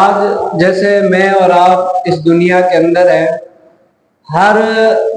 آج جیسے میں اور آپ اس دنیا کے اندر ہیں، ہر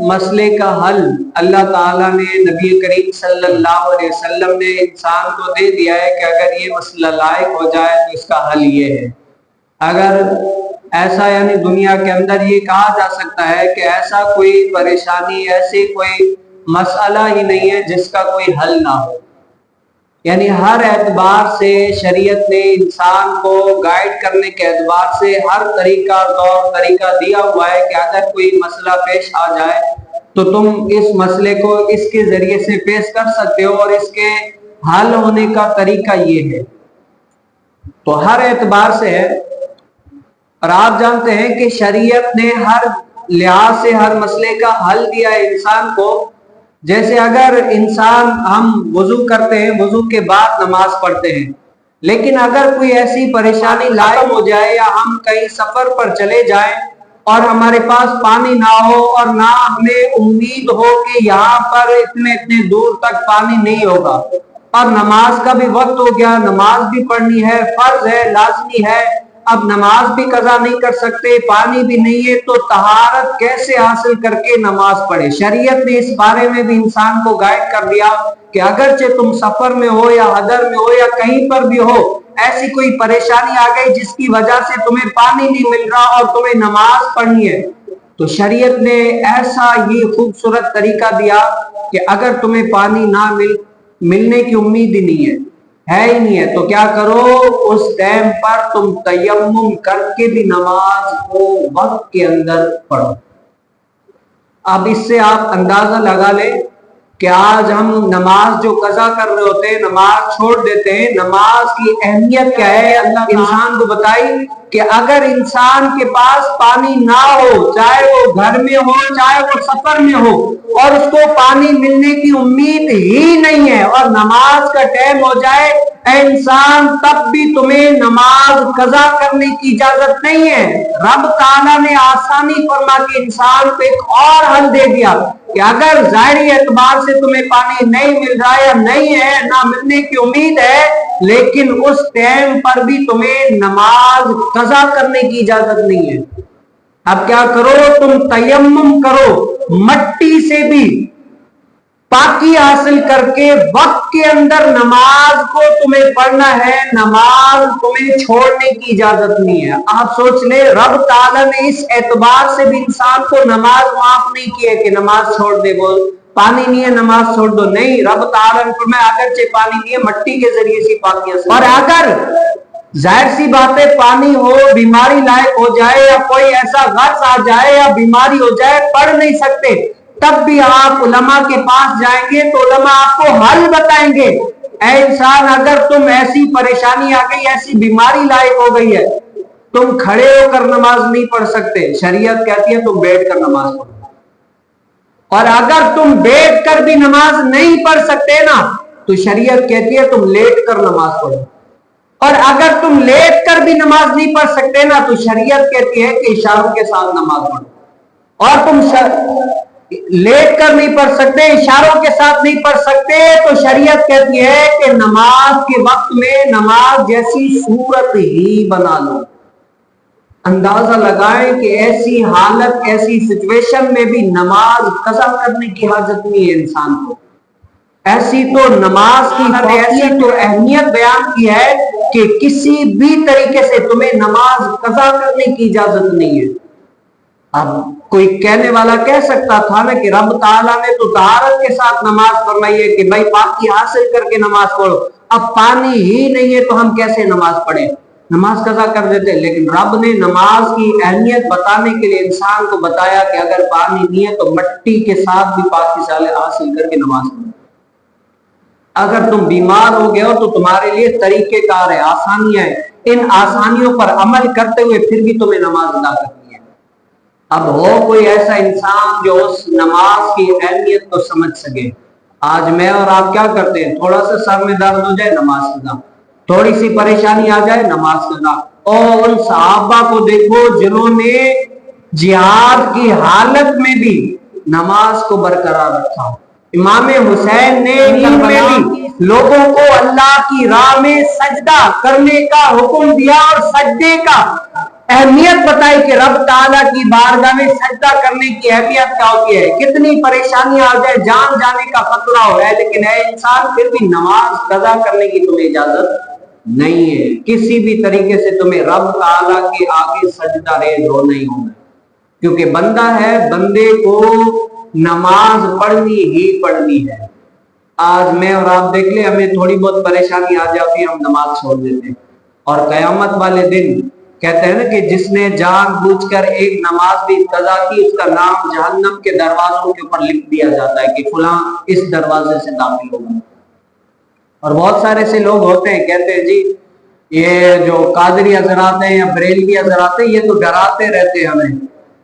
مسئلے کا حل اللہ تعالیٰ نے، نبی کریم صلی اللہ علیہ وسلم نے انسان کو دے دیا ہے کہ اگر یہ مسئلہ لائق ہو جائے تو اس کا حل یہ ہے۔ اگر ایسا یعنی دنیا کے اندر یہ کہا جا سکتا ہے کہ ایسا کوئی پریشانی، ایسی کوئی مسئلہ ہی نہیں ہے جس کا کوئی حل نہ ہو۔ یعنی ہر اعتبار سے شریعت نے انسان کو گائیڈ کرنے کے اعتبار سے ہر طریقہ طور طریقہ دیا ہوا ہے کہ اگر کوئی مسئلہ پیش آ جائے تو تم اس مسئلے کو اس کے ذریعے سے پیش کر سکتے ہو، اور اس کے حل ہونے کا طریقہ یہ ہے۔ تو ہر اعتبار سے ہے، اور آپ جانتے ہیں کہ شریعت نے ہر لحاظ سے ہر مسئلے کا حل دیا ہے انسان کو۔ جیسے اگر انسان، ہم وضو کرتے ہیں، وضو کے بعد نماز پڑھتے ہیں، لیکن اگر کوئی ایسی پریشانی لاحق ہو جائے یا ہم کہیں سفر پر چلے جائیں اور ہمارے پاس پانی نہ ہو اور نہ ہمیں امید ہو کہ یہاں پر اتنے دور تک پانی نہیں ہوگا، اور نماز کا بھی وقت ہو گیا، نماز بھی پڑھنی ہے، فرض ہے، لازمی ہے، اب نماز بھی قضا نہیں کر سکتے، پانی بھی نہیں ہے، تو طہارت کیسے حاصل کر کے نماز پڑھے؟ شریعت نے اس بارے میں بھی انسان کو گائیڈ کر دیا کہ اگرچہ تم سفر میں ہو یا حضر میں ہو یا کہیں پر بھی ہو، ایسی کوئی پریشانی آ گئی جس کی وجہ سے تمہیں پانی نہیں مل رہا اور تمہیں نماز پڑھنی ہے، تو شریعت نے ایسا یہ خوبصورت طریقہ دیا کہ اگر تمہیں پانی نہ ملنے کی امید ہی نہیں ہے ہی نہیں ہے تو کیا کرو، اس ٹائم پر تم تیمم کر کے بھی نماز کو وقت کے اندر پڑھو۔ اب اس سے آپ اندازہ لگا لیں کہ آج ہم نماز جو قضا کر رہے ہوتے ہیں، نماز چھوڑ دیتے ہیں، نماز کی اہمیت کیا ہے اللہ انسان کو بتائی کہ اگر انسان کے پاس پانی نہ ہو، چاہے وہ گھر میں ہو چاہے وہ سفر میں ہو، اور اس کو پانی ملنے کی امید ہی نہیں ہے اور نماز کا ٹائم ہو جائے، اے انسان تب بھی تمہیں نماز قضا کرنے کی اجازت نہیں ہے۔ رب تعالیٰ نے آسانی فرما کے انسان کو ایک اور حل دے دیا کہ اگر ظاہری اعتبار سے تمہیں پانی نہیں مل رہا ہے یا نہیں ہے، نہ ملنے کی امید ہے، لیکن اس ٹائم پر بھی تمہیں نماز قضا کرنے کی اجازت نہیں ہے۔ اب کیا کرو، تم تیمم کرو، مٹی سے بھی پاکی حاصل کر کے وقت کے اندر نماز کو تمہیں پڑھنا ہے، نماز تمہیں چھوڑنے کی اجازت نہیں ہے۔ آپ سوچ لیں، رب تعالیٰ نے اس اعتبار سے بھی انسان کو نماز معاف نہیں کی ہے کہ نماز چھوڑ دے، وہ پانی نہیں ہے نماز چھوڑ دو، نہیں، رب تعالیٰ نے فرمایا اگرچہ پانی نہیں ہے مٹی کے ذریعے سے پاکی حاصل، اور اگر ظاہر سی بات ہے پانی ہو، بیماری لائق ہو جائے یا کوئی ایسا غرض آ جائے یا بیماری ہو جائے، پڑھ نہیں سکتے، تب بھی آپ علماء کے پاس جائیں گے تو علماء آپ کو حل بتائیں گے۔ اے انسان، اگر تم ایسی پریشانی آ گئی، ایسی بیماری لائق ہو گئی ہے، تم کھڑے ہو کر نماز نہیں پڑھ سکتے، شریعت کہتی ہے تم بیٹھ کر نماز پڑھو، اور اگر تم بیٹھ کر بھی نماز نہیں پڑھ سکتے نا تو شریعت کہتی ہے تم لیٹ کر نماز پڑھو، اور اگر تم لیٹ کر بھی نماز نہیں پڑھ سکتے نا تو شریعت کہتی ہے کہ اشاروں کے ساتھ نماز پڑھو، اور تم لیٹ کر نہیں پڑھ سکتے، اشاروں کے ساتھ نہیں پڑھ سکتے، تو شریعت کہتی ہے کہ نماز کے وقت میں نماز جیسی صورت ہی بنا لو۔ اندازہ لگائیں کہ ایسی حالت، ایسی سچویشن میں بھی نماز قضا کرنے کی حاجت نہیں ہے انسان کو۔ ایسی تو نماز کی ایسی تو اہمیت بیان کی ہے کہ کسی بھی طریقے سے تمہیں نماز قضا کرنے کی اجازت نہیں ہے۔ اب کوئی کہنے والا کہہ سکتا تھا نا کہ رب تعالیٰ نے تو طہارت کے ساتھ نماز فرمائی ہے کہ بھائی پاکی حاصل کر کے نماز پڑھو، اب پانی ہی نہیں ہے تو ہم کیسے نماز پڑھیں، نماز قضا کر دیتے۔ لیکن رب نے نماز کی اہمیت بتانے کے لیے انسان کو بتایا کہ اگر پانی نہیں ہے تو مٹی کے ساتھ بھی پاکی حاصل کر کے نماز پڑھو۔ اگر تم بیمار ہو گئے ہو تو تمہارے لیے طریقہ کار ہے، آسانیاں ہیں، ان آسانیوں پر عمل کرتے ہوئے پھر بھی تمہیں نماز ادا کرنی ہے۔ اب ہو کوئی ایسا انسان جو اس نماز کی اہمیت کو سمجھ سکے۔ آج میں اور آپ کیا کرتے ہیں، تھوڑا سا سر میں درد ہو جائے نماز قضا، تھوڑی سی پریشانی آ جائے نماز قضا۔ اور ان صحابہ کو دیکھو جنہوں نے جہاد کی حالت میں بھی نماز کو برقرار رکھا، امام حسین نے نیند میں بھی لوگوں کو اللہ کی راہ میں سجدہ کرنے کا حکم دیا اور سجدے کا اہمیت بتائی کہ رب تعالیٰ کی بارگاہ میں سجدہ کرنے کی اہمیت کیا ہوتی ہے. کتنی پریشانیاں آ جائے، جان جانے کا خطرہ ہو ہے، لیکن اے انسان پھر بھی نماز قضا کرنے کی تمہیں اجازت نہیں ہے. کسی بھی طریقے سے تمہیں رب تعالیٰ کے آگے سجدہ ریز ہو نہیں ہونا، کیونکہ بندہ ہے، بندے کو نماز پڑھنی ہی پڑھنی ہے. آج میں اور آپ دیکھ لیں، ہمیں تھوڑی بہت پریشانی آ جاتی ہے، ہم نماز چھوڑ دیتے ہیں. اور قیامت والے دن کہتے ہیں نا کہ جس نے جان بوجھ کر ایک نماز بھی قضا کی، اس کا نام جہنم کے دروازوں کے اوپر لکھ دیا جاتا ہے کہ فلاں اس دروازے سے داخل ہوگا. اور بہت سارے سے لوگ ہوتے ہیں کہتے ہیں جی یہ جو قادری حضرات ہیں یا بریلوی حضرات ہیں، یہ تو ڈراتے رہتے ہیں ہمیں،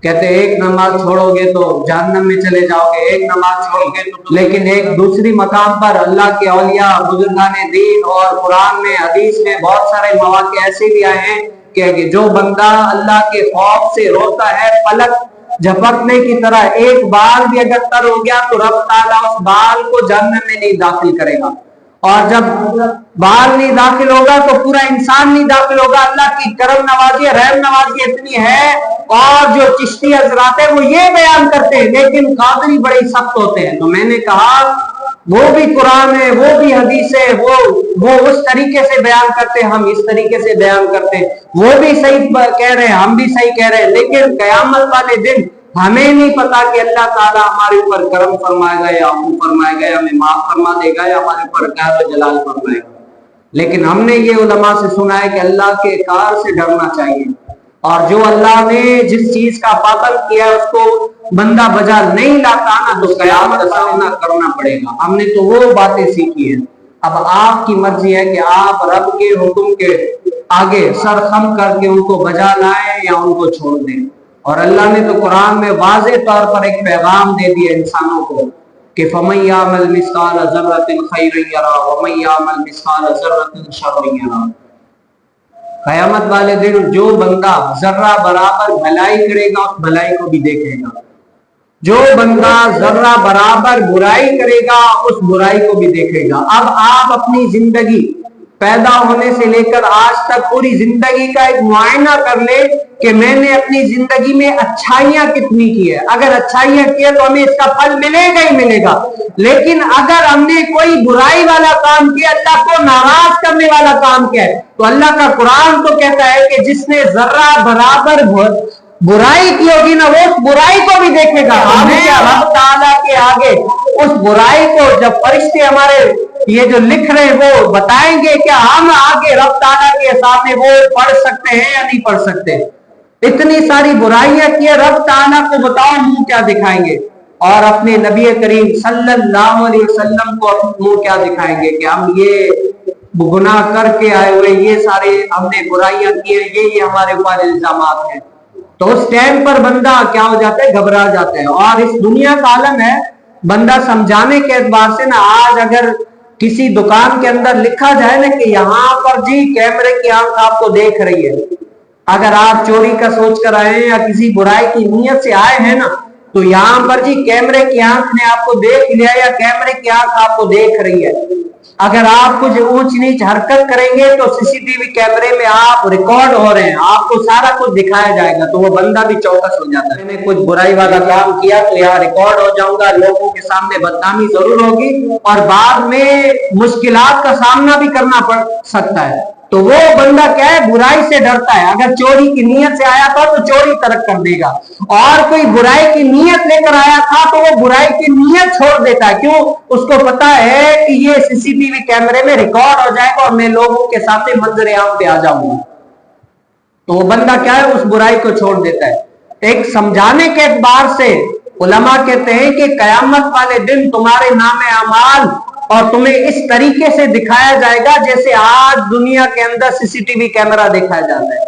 کہتے ہیں ایک نماز چھوڑو گے تو جہنم میں چلے جاؤ گے، ایک نماز چھوڑو گے تو. لیکن ایک دوسری مقام پر اللہ کے اولیاء بزرگان دین اور قرآن میں حدیث میں بہت سارے مواقع ایسے بھی آئے ہیں کہ جو بندہ اللہ کے خوف سے روتا ہے، پلک جھپکنے کی طرح ایک بال بھی اگر تر ہو گیا تو رب تعالیٰ اس بال کو جہنم میں نہیں داخل کرے گا. اور جب بال نہیں داخل ہوگا تو پورا انسان نہیں داخل ہوگا. اللہ کی کرم نوازی رحم نوازی اتنی ہے. اور جو چشتی حضرات ہیں وہ یہ بیان کرتے ہیں، لیکن قادری بڑے سخت ہوتے ہیں. تو میں نے کہا وہ بھی قرآن ہے، وہ بھی حدیث ہے، وہ اس طریقے سے بیان کرتے ہیں، ہم اس طریقے سے بیان کرتے ہیں. وہ بھی صحیح کہہ رہے ہیں، ہم بھی صحیح کہہ رہے ہیں، لیکن قیامت والے دن ہمیں نہیں پتا کہ اللہ تعالیٰ ہمارے اوپر کرم فرمائے گا یا عفو فرمائے گا یا ہمیں معاف فرما دے گا یا ہمارے اوپر قہر و جلال فرمائے گا. لیکن ہم نے یہ علماء سے سنا ہے کہ اللہ کے کار سے ڈرنا چاہیے، اور جو اللہ نے جس چیز کا پابند کیا اس کو بندہ بجا نہیں لاتا نا تو قیامت کا سامنا کرنا پڑے گا. ہم نے تو وہ باتیں سیکھی ہیں. اب آپ کی مرضی ہے کہ آپ رب کے حکم کے آگے سر خم کر کے ان کو بجا لائیں یا ان کو چھوڑ دیں. اور اللہ نے تو قرآن میں واضح طور پر ایک پیغام دے دیا انسانوں کو کہ فَمَن يَعْمَلْ مِثْقَالَ ذَرَّةٍ خَيْرًا يَرَهُ وَمَن يَعْمَلْ مِثْقَالَ ذَرَّةٍ شَرًّا يَرَهُ. قیامت والے دن جو بندہ ذرہ برابر بھلائی کرے گا اس بھلائی کو بھی دیکھے گا، جو بندہ ذرہ برابر برائی کرے گا اس برائی کو بھی دیکھے گا. اب آپ اپنی زندگی پیدا ہونے سے لے کر آج تک پوری زندگی کا ایک معائنہ کر لے کہ میں نے اپنی زندگی میں اچھائیاں کتنی کی ہے. اگر اچھائیاں کی ہے تو ہمیں اس کا پھل ملے گا ہی ملے گا. لیکن اگر ہم نے کوئی برائی والا کام کیا، اللہ کو ناراض کرنے والا کام کیا ہے، تو اللہ کا قرآن تو کہتا ہے کہ جس نے ذرہ برابر برائی کی ہوگی نا وہ اس برائی کو بھی دیکھے گا. ہم کیا رب تعالیٰ کے آگے اس برائی کو جب فرشتے ہمارے یہ جو لکھ رہے ہیں وہ بتائیں گے، کیا ہم آگے رب تعالیٰ کے سامنے وہ پڑھ سکتے ہیں یا نہیں پڑھ سکتے؟ اتنی ساری برائیاں کی، رب تعالیٰ کو بتاؤ منہ کیا دکھائیں گے؟ اور اپنے نبی کریم صلی اللہ علیہ وسلم کو منہ کیا دکھائیں گے کہ ہم یہ گناہ کر کے آئے ہوئے، یہ سارے ہم نے برائیاں کی ہیں، یہ ہمارے اوپر الزامات ہیں. تو اس ٹائم پر بندہ کیا ہو جاتا ہے؟ گھبرا جاتا ہے. اور اس دنیا کا عالم ہے، بندہ سمجھانے کے اعتبار سے نا آج اگر کسی دکان کے اندر لکھا جائے نا کہ یہاں پر جی کیمرے کی آنکھ آپ کو دیکھ رہی ہے، اگر آپ چوری کا سوچ کر آئے ہیں یا کسی برائی کی نیت سے آئے ہیں نا تو یہاں پر جی کیمرے کی آنکھ نے آپ کو دیکھ لیا یا کیمرے کی آنکھ آپ کو دیکھ رہی ہے. اگر آپ کچھ اونچ نیچ حرکت کریں گے تو سی سی ٹی وی کیمرے میں آپ ریکارڈ ہو رہے ہیں، آپ کو سارا کچھ دکھایا جائے گا. تو وہ بندہ بھی چوکس ہو جاتا ہے، میں نے کچھ برائی والا کام کیا تو یہاں ریکارڈ ہو جاؤں گا، لوگوں کے سامنے بدنامی ضرور ہوگی اور بعد میں مشکلات کا سامنا بھی کرنا پڑ سکتا ہے. تو وہ بندہ کیا ہے؟ برائی سے ڈرتا ہے. اگر چوری کی نیت سے آیا تھا تو چوری ترک کر دے گا، اور کوئی برائی کی نیت لے کر آیا تھا تو وہ برائی کی نیت چھوڑ دیتا ہے. کیوں؟ اس کو پتا ہے کہ یہ سی سی ٹی وی کیمرے میں ریکارڈ ہو جائے گا اور میں لوگوں کے ساتھ منظر عام پہ آ جاؤں گا. تو وہ بندہ کیا ہے؟ اس برائی کو چھوڑ دیتا ہے. ایک سمجھانے کے اعتبار سے علماء کہتے ہیں کہ قیامت والے دن تمہارے نام اعمال اور تمہیں اس طریقے سے دکھایا جائے گا جیسے آج دنیا کے اندر سی سی ٹی وی کیمرہ دکھایا جاتا ہے.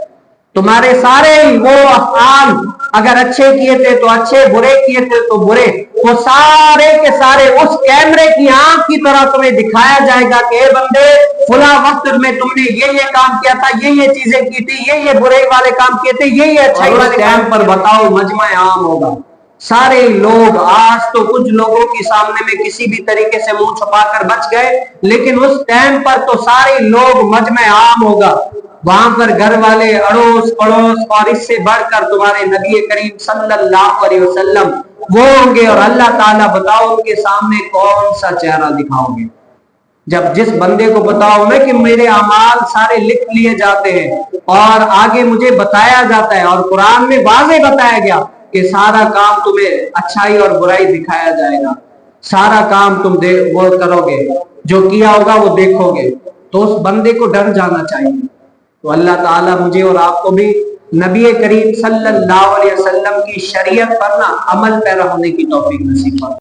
تمہارے سارے وہ افعال اگر اچھے کیے تھے تو اچھے، برے کیے تھے تو برے، وہ سارے کے سارے اس کیمرے کی آنکھ کی طرح تمہیں دکھایا جائے گا کہ اے بندے فلاں وقت میں تم نے یہ کام کیا تھا، یہ چیزیں کی تھی، یہ برے والے کام کیے تھے، یہ اچھائی والے کام پر. بتاؤ مجمع عام ہوگا، سارے لوگ، آج تو کچھ لوگوں کے سامنے میں کسی بھی طریقے سے منہ چھپا کر بچ گئے، لیکن اس ٹائم پر تو سارے لوگ مجمع عام ہوگا، وہاں پر گھر والے، اڑوس پڑوس، اور اس سے بڑھ کر تمہارے نبی کریم صلی اللہ علیہ وسلم وہ ہوں گے، اور اللہ تعالیٰ بتاؤ ان کے سامنے کون سا چہرہ دکھاؤ گے؟ جب جس بندے کو بتاؤ نا کہ میرے اعمال سارے لکھ لیے جاتے ہیں اور آگے مجھے بتایا جاتا ہے، اور قرآن میں واضح بتایا گیا کہ سارا کام تمہیں اچھائی اور برائی دکھایا جائے گا، سارا کام تم وہ کرو گے، جو کیا ہوگا وہ دیکھو گے، تو اس بندے کو ڈر جانا چاہیے۔ تو اللہ تعالیٰ مجھے اور آپ کو بھی نبی کریم صلی اللہ علیہ وسلم کی شریعت پر نا عمل پیرا ہونے کی توفیق نصیب فرمائے۔